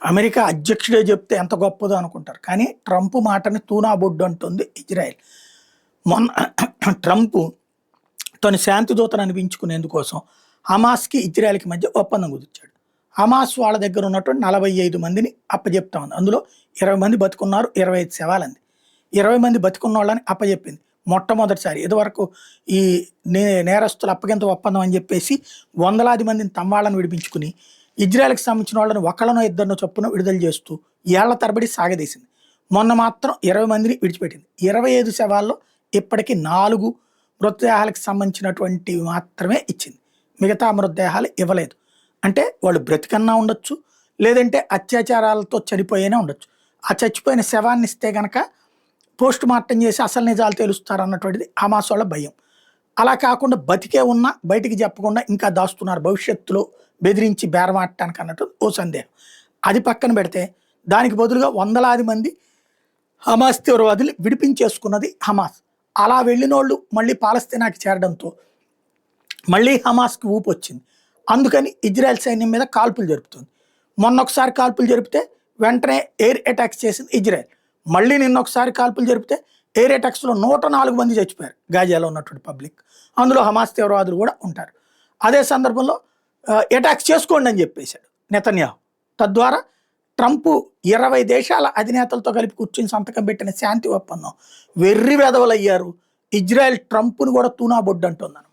America అధ్యక్షుడే చెప్తే ఎంత గొప్పదో అనుకుంటారు. కానీ ట్రంప్ మాటని తూనాబొడ్డు అంటుంది ఇజ్రాయెల్. మొన్న ట్రంప్ తను శాంతి దూతను అనిపించుకునేందుకోసం హమాస్‌కి, ఇజ్రాయెల్‌కి మధ్య ఒప్పందం కుదిర్చాడు. హమాస్ వాళ్ళ దగ్గర ఉన్నటువంటి 45 మందిని అప్పజెప్తా ఉంది. అందులో 20 మంది బతికున్నారు, 25 శవాలంది. 20 మంది బతికున్నోళ్ళని అప్పజెప్పింది. మొట్టమొదటిసారి. ఇదివరకు ఈ నేరస్తుల అప్పగింత ఒప్పందం అని చెప్పేసి వందలాది మందిని తమ్వాళ్ళను విడిపించుకుని ఇజ్రాయెల్‌కి సంబంధించిన వాళ్ళని ఒకళ్ళనో ఇద్దరినో చొప్పున విడుదల చేస్తూ ఏళ్ల తరబడి సాగదీసింది. మొన్న మాత్రం 20 మందిని విడిచిపెట్టింది. 25 శవాల్లో ఇప్పటికి 4 మృతదేహాలకు సంబంధించినటువంటివి మాత్రమే ఇచ్చింది. మిగతా మృతదేహాలు ఇవ్వలేదు. అంటే వాళ్ళు బ్రతికన్నా ఉండొచ్చు, లేదంటే అత్యాచారాలతో చనిపోయినా ఉండొచ్చు. ఆ చచ్చిపోయిన శవాన్ని ఇస్తే గనక పోస్ట్ మార్టం చేసి అసలు నిజాలు తెలుస్తారు అన్నటువంటిది హమాస్ వాళ్ళ భయం. అలా కాకుండా బతికే ఉన్నా బయటికి చెప్పకుండా ఇంకా దాస్తున్నారు, భవిష్యత్తులో బెదిరించి బేరమాడటానికి అన్నట్టు ఓ సందేహం. అది పక్కన పెడితే దానికి బదులుగా వందలాది మంది హమాస్ తీవ్రవాదులు విడిపించేసుకున్నది హమాస్. అలా వెళ్ళినోళ్ళు మళ్ళీ పాలస్తీనాకి చేరడంతో మళ్ళీ హమాస్కి ఊపు వచ్చింది. అందుకని ఇజ్రాయెల్ సైన్యం మీద కాల్పులు జరుపుతుంది. మొన్నొకసారి కాల్పులు జరిపితే వెంటనే ఎయిర్ అటాక్స్ చేసింది ఇజ్రాయెల్. మళ్ళీ నిన్నొకసారి కాల్పులు జరిపితే ఎయిర్ అటాక్స్లో 104 మంది చచ్చిపోయారు గాజాలో ఉన్నటువంటి పబ్లిక్. అందులో హమాస్ తీవ్రవాదులు కూడా ఉంటారు. అదే సందర్భంలో అటాక్స్ చేసుకోండి అని చెప్పేశాడు నెతన్యాహు. తద్వారా ట్రంప్ 20 దేశాల అధినేతలతో కలిపి కూర్చుని సంతకం పెట్టిన శాంతి ఒప్పందం వెర్రి వెధవలయ్యారు. ఇజ్రాయెల్ ట్రంప్ను కూడా తూనాబొడ్డు అంటుందన్నమాట.